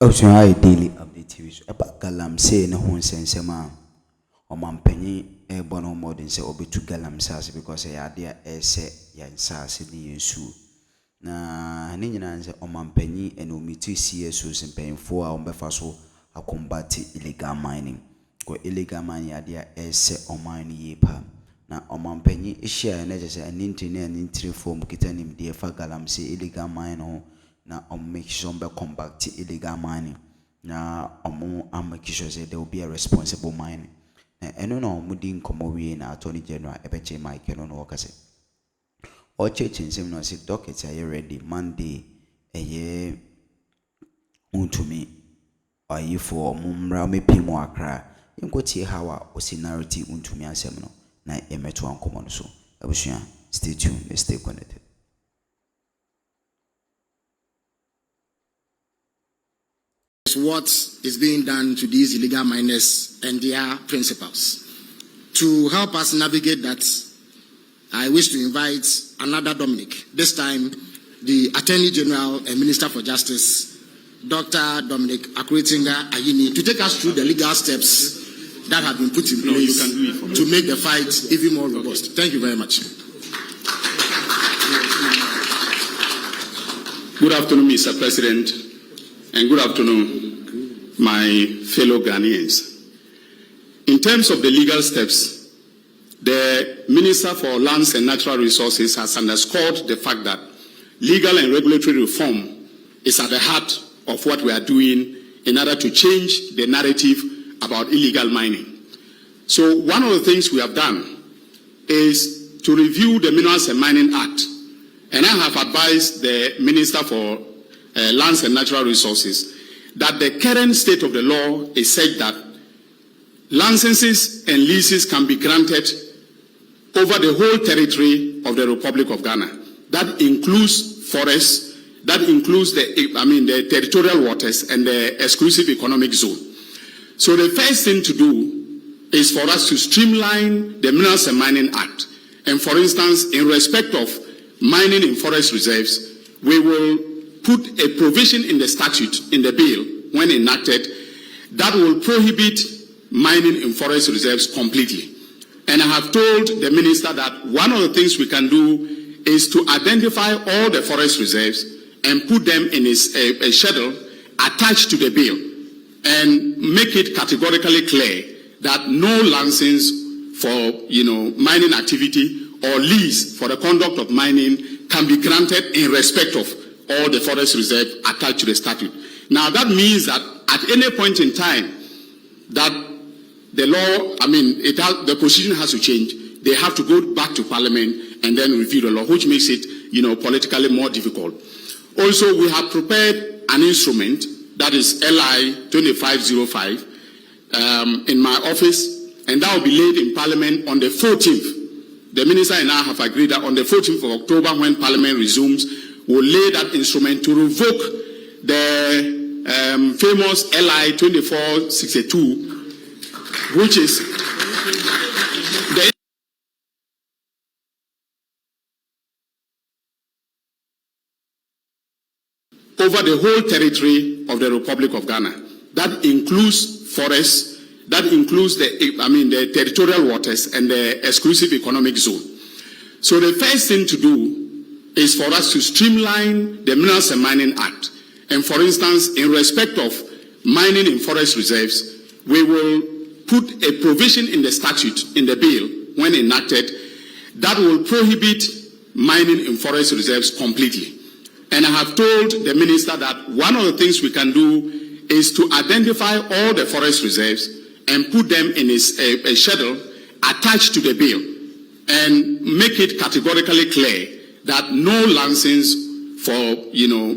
Also, I daily update TV. About galamsey no one sense ma. O man penny a bono more than say obi to galamsas because I idea say ya sas ni yensu. Na ni nyina nse o man penny and omiti CSOs and paying for our befaso a combat illegal mining. Go illegal mining idea say o mine ye pa. Na o man penny share na just an internet and intri form kitanim de fa galamsey illegal mine na make sure be combat illegal mining na make sure say there will be a responsible mining na eno na mudi nkomo wie na attorney general ebeche Mike no no kase o cheche nsem no say Dockets are ready Monday eye Wontumi ayi for mumra mepimu akra nkotie hawa o scenario Wontumi asem no na emeto ankomo no so abusua stay tuned, stay connected. What is being done to these illegal miners and their principals. To help us navigate that, I wish to invite another Dominic, this time the Attorney General and Minister for Justice, Dr. Dominic Akwetinga Ayini, to take us through the legal steps that have been put in place to make the fight even more robust. Thank you very much. Good afternoon, Mr. President, and good afternoon, my fellow Ghanaians. In terms of the legal steps, the Minister for Lands and Natural Resources has underscored the fact that legal and regulatory reform is at the heart of what we are doing in order to change the narrative about illegal mining. So one of the things we have done is to review the Minerals and Mining Act, and I have advised the Minister for Lands and Natural Resources that the current state of the law is such that licenses and leases can be granted over the whole territory of the Republic of Ghana. That includes forests, that includes the territorial waters and the exclusive economic zone. So the first thing to do is for us to streamline the Minerals and Mining Act. And for instance, in respect of mining in forest reserves, we will put a provision in the statute, in the bill, when enacted, that will prohibit mining in forest reserves completely. And I have told the minister that one of the things we can do is to identify all the forest reserves and put them in a schedule attached to the bill and make it categorically clear that no license for mining activity or lease for the conduct of mining can be granted in respect of all the forest reserve attached to the statute. Now that means that at any point in time that the law, the position has to change, they have to go back to Parliament and then review the law, which makes it, politically more difficult. Also, we have prepared an instrument that is LI 2505 in my office, and that will be laid in Parliament on the 14th. The Minister and I have agreed that on the 14th of October, when Parliament resumes, we'll lay that instrument to revoke the famous LI 2462, which is over the whole territory of the Republic of Ghana. That includes forests, that includes the territorial waters and the exclusive economic zone. So the first thing to do is for us to streamline the Minerals and Mining Act. And for instance, in respect of mining in forest reserves, we will put a provision in the statute, in the bill, when enacted, that will prohibit mining in forest reserves completely. And I have told the minister that one of the things we can do is to identify all the forest reserves and put them in a schedule attached to the bill and make it categorically clear that no license for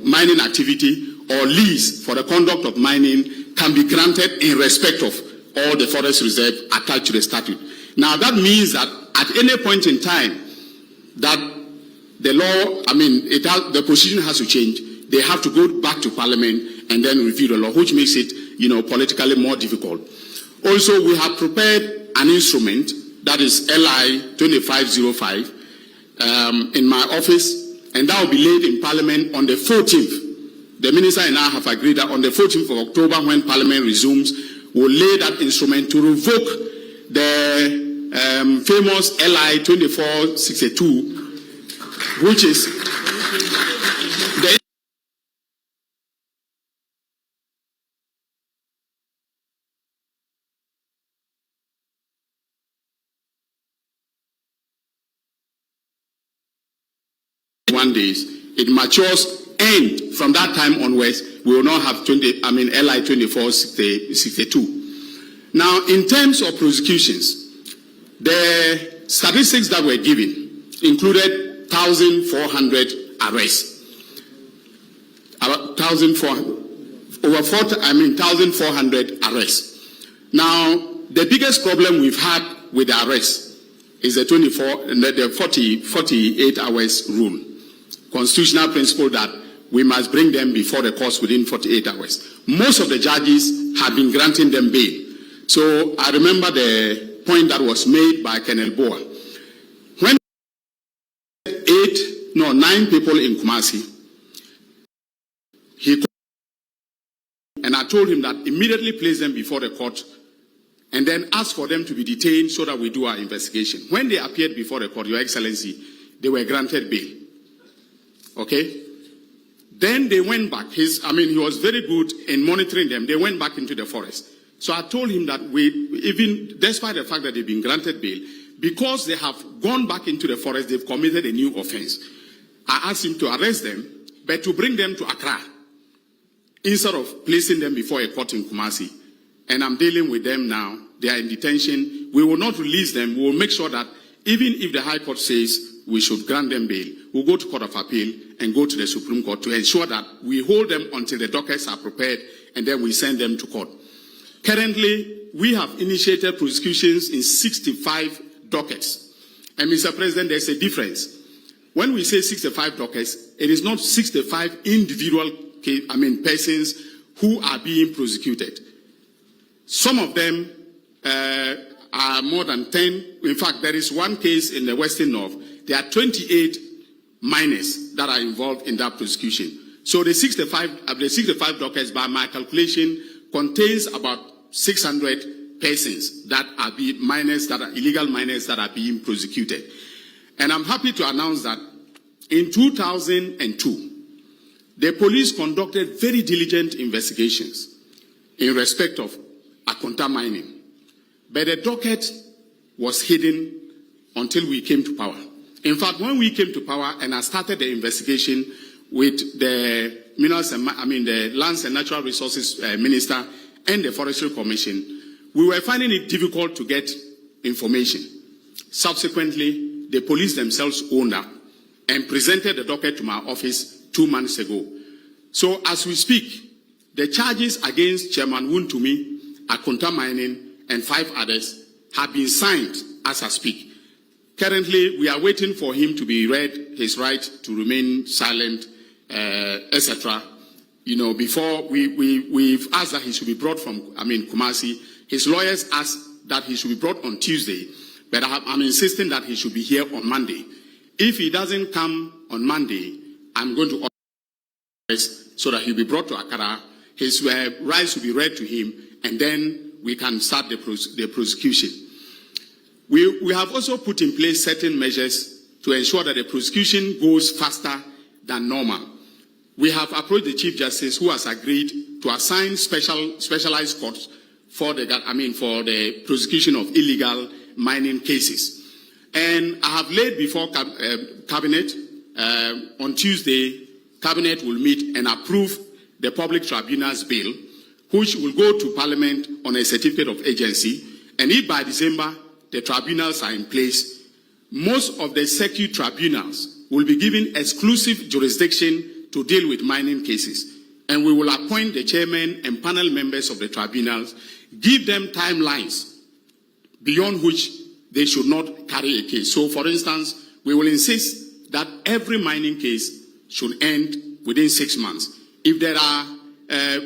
mining activity or lease for the conduct of mining can be granted in respect of all the forest reserve attached to the statute. Now that means that at any point in time that the law, the position has to change, they have to go back to Parliament and then review the law, which makes it politically more difficult. Also, we have prepared an instrument that is LI 2505 in my office, and that will be laid in Parliament on the 14th. the minister and I have agreed that on the 14th of October, when Parliament resumes, we'll lay that instrument to revoke the famous LI 2462, which is the days. It matures, and from that time onwards, we will not have LI 2462. Now, in terms of prosecutions, the statistics that were given included 1,400 arrests. 1,400 arrests. Now, the biggest problem we've had with the arrests is the 48 hours rule. Constitutional principle that we must bring them before the courts within 48 hours. Most of the judges have been granting them bail. So I remember the point that was made by Colonel Boa. When 9 people in Kumasi, he called, and I told him that immediately place them before the court and then ask for them to be detained so that we do our investigation. When they appeared before the court, Your Excellency, they were granted bail. Okay? Then they went back. He was very good in monitoring them. They went back into the forest. So I told him that even despite the fact that they've been granted bail, because they have gone back into the forest, they've committed a new offense. I asked him to arrest them, but to bring them to Accra, instead of placing them before a court in Kumasi. And I'm dealing with them now. They are in detention. We will not release them. We will make sure that even if the High Court says we should grant them bail, we'll go to Court of Appeal and go to the Supreme Court to ensure that we hold them until the dockets are prepared and then we send them to court. Currently, we have initiated prosecutions in 65 dockets. And Mr. President, there's a difference. When we say 65 dockets, it is not 65 individual persons who are being prosecuted. Some of them are more than 10. In fact, there is one case in the Western North. There are 28 minors that are involved in that prosecution. So the 65 dockets, by my calculation, contains about 600 persons that are illegal minors that are being prosecuted. And I'm happy to announce that in 2002, the police conducted very diligent investigations in respect of Akonta mining. But the docket was hidden until we came to power. In fact, when we came to power and I started the investigation with the the Lands and Natural Resources Minister and the Forestry Commission, we were finding it difficult to get information. Subsequently, the police themselves owned up and presented the docket to my office 2 months ago. So as we speak, the charges against Chairman Wontumi, Akonta Mining, and 5 others have been signed as I speak. Currently, we are waiting for him to be read his right to remain silent, etc. Before we've asked that he should be brought from, Kumasi. His lawyers asked that he should be brought on Tuesday, but I'm insisting that he should be here on Monday. If he doesn't come on Monday, I'm going to arrest so that he'll be brought to Accra. His rights will be read to him, and then we can start the prosecution. We have also put in place certain measures to ensure that the prosecution goes faster than normal. We have approached the Chief Justice, who has agreed to assign specialized courts for the prosecution of illegal mining cases. And I have laid before Cabinet on Tuesday. Cabinet will meet and approve the Public Tribunal's bill, which will go to Parliament on a certificate of agency. And if by December the tribunals are in place, most of the circuit tribunals will be given exclusive jurisdiction to deal with mining cases. And we will appoint the chairman and panel members of the tribunals, give them timelines beyond which they should not carry a case. So, for instance, we will insist that every mining case should end within 6 months. If there are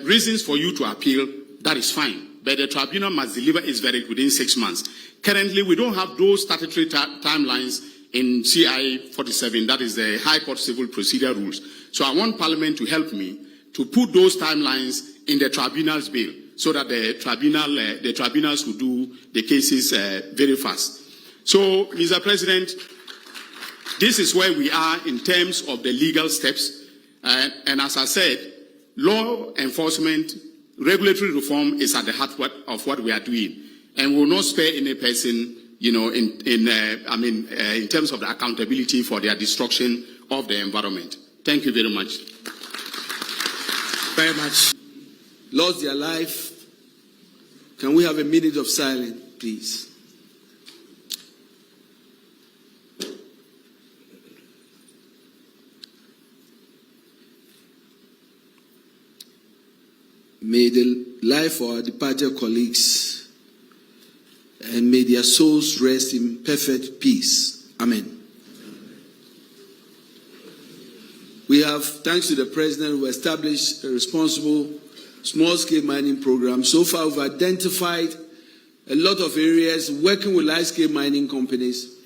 reasons for you to appeal, that is fine. But the tribunal must deliver its verdict within 6 months. Currently, we don't have those statutory timelines in CI 47, that is the High Court Civil Procedure Rules. So I want Parliament to help me to put those timelines in the tribunal's bill so that the tribunals will do the cases very fast. So, Mr. President, this is where we are in terms of the legal steps. And as I said, law enforcement, regulatory reform is at the heart of what we are doing. And we will not spare any person, in terms of the accountability for their destruction of the environment. Thank you very much. Very much. Lost their life. Can we have a minute of silence, please? May the life of our departed colleagues and may their souls rest in perfect peace. Amen. We have, thanks to the President, we established a responsible small-scale mining program. So far, we've identified a lot of areas working with large-scale mining companies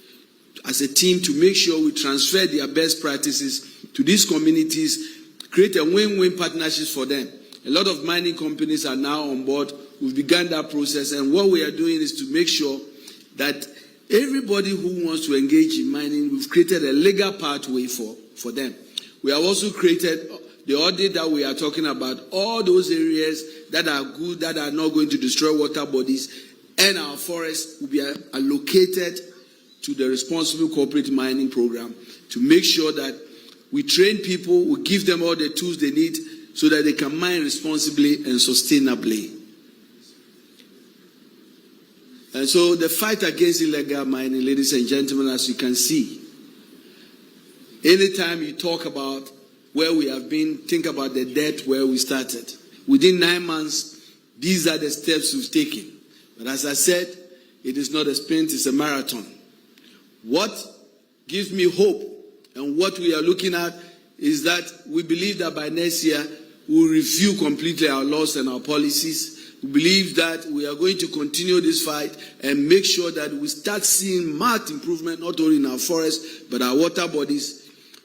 as a team to make sure we transfer their best practices to these communities, create a win-win partnerships for them. A lot of mining companies are now on board. We've begun that process, and what we are doing is to make sure that everybody who wants to engage in mining, we've created a legal pathway for them. We have also created the audit that we are talking about, all those areas that are good, that are not going to destroy water bodies, and our forests will be allocated to the responsible corporate mining program to make sure that we train people, we give them all the tools they need so that they can mine responsibly and sustainably. And so the fight against illegal mining, ladies and gentlemen, as you can see, anytime you talk about where we have been, think about the debt where we started. Within 9 months, these are the steps we've taken. But as I said, it is not a sprint, it's a marathon. What gives me hope and what we are looking at is that we believe that by next year, we'll review completely our laws and our policies. We believe that we are going to continue this fight and make sure that we start seeing marked improvement, not only in our forests, but our water bodies.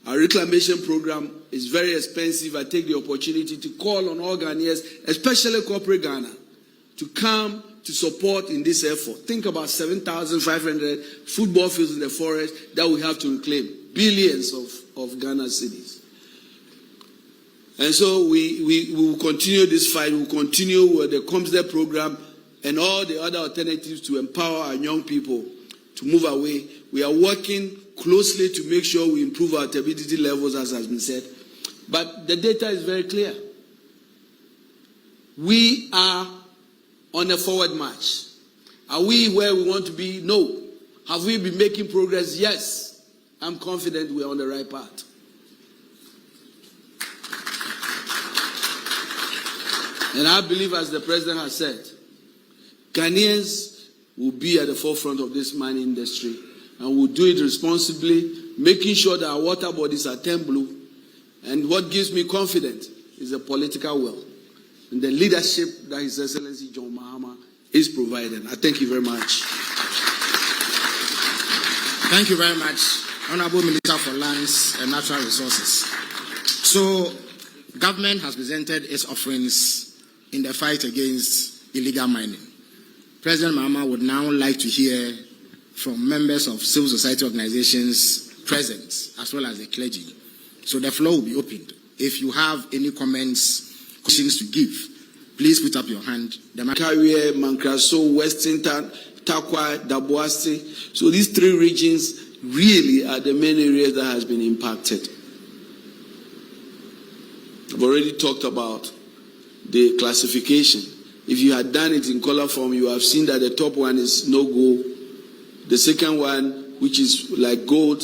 Our reclamation program is very expensive. I take the opportunity to call on all Ghanaians, especially corporate Ghana, to come to support in this effort. Think about 7,500 football fields in the forest that we have to reclaim. Billions of Ghana cedis. And so we will continue this fight. We will continue with the COMSDEP program and all the other alternatives to empower our young people to move away. We are working closely to make sure we improve our turbidity levels, as has been said. But the data is very clear. We are on a forward march. Are we where we want to be? No. Have we been making progress? Yes. I'm confident we are on the right path. And I believe, as the President has said, Ghanaians will be at the forefront of this mining industry, and we'll do it responsibly, making sure that our water bodies are 10 blue. And what gives me confidence is the political will and the leadership that His Excellency John Mahama is providing. I thank you very much. Thank you very much, Honorable Minister for Lands and Natural Resources. So, government has presented its offerings in the fight against illegal mining. President Mahama would now like to hear from members of civil society organizations present, as well as the clergy. So the floor will be opened. If you have any comments, questions to give, please put up your hand. Carrier, Mankraso, Western Takwa, Daboase. So these three regions really are the main areas that has been impacted. I've already talked about the classification. If you had done it in color form, you have seen that the top one is no go. The second one, which is like gold,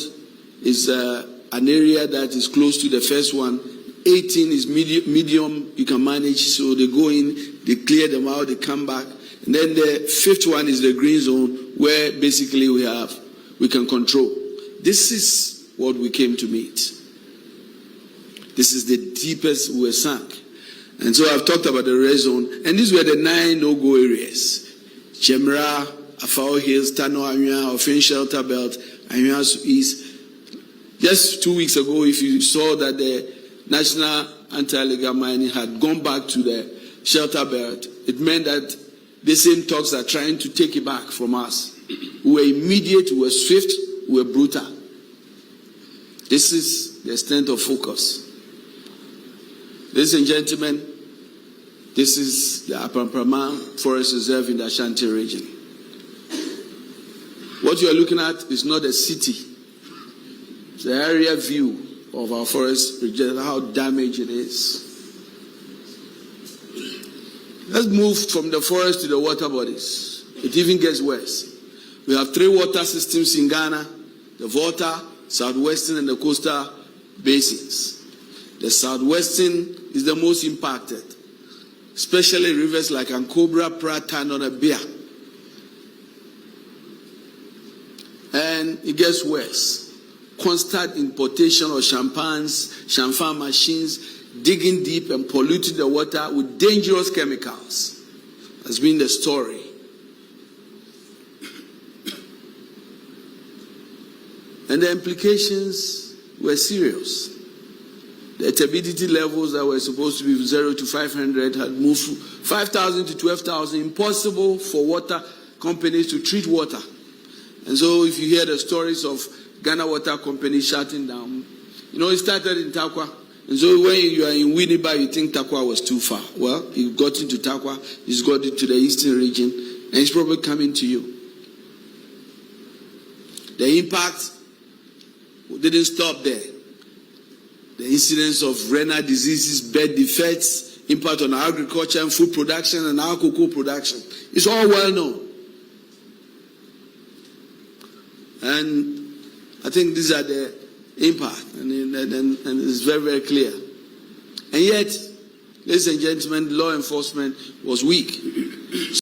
is an area that is close to the first one. 18 is medium, you can manage, so they go in, they clear them out, they come back. And then the fifth one is the green zone, where basically we can control. This is what we came to meet. This is the deepest we were sunk. And so I've talked about the red zone, and these were the 9 no-go areas. Chemra, Afao Hills, Tano Anua, Offense Shelter Belt, Anua East. Just 2 weeks ago, if you saw that National Anti-Illegal Mining had gone back to the shelter belt, it meant that the same talks are trying to take it back from us. We were immediate, we were swift, we were brutal. This is the extent of focus. Ladies and gentlemen, this is the Akroma Forest Reserve in the Ashanti region. What you are looking at is not a city. It's the area view of our forest region, how damaged it is. Let's move from the forest to the water bodies. It even gets worse. We have 3 water systems in Ghana: the Volta, Southwestern, and the coastal basins. The Southwestern is the most impacted, especially rivers like Ankobra, Prata, and Onabia. And it gets worse. Constant importation of champagne machines, digging deep and polluting the water with dangerous chemicals has been the story. And the implications were serious. The turbidity levels that were supposed to be 0 to 500 had moved from 5,000 to 12,000. Impossible for water companies to treat water. And so if you hear the stories of Ghana Water Company shutting down, you know, it started in Takwa. And so when you are in Winneba, you think Takwa was too far. Well, he got into Takwa, he's got into the eastern region, and he's probably coming to you. The impact didn't stop there. The incidence of renal diseases, bird defects, impact on agriculture and food production and our cocoa production. It's all well known. And I think these are the impact, and it's very, very clear. And yet, ladies and gentlemen, law enforcement was weak.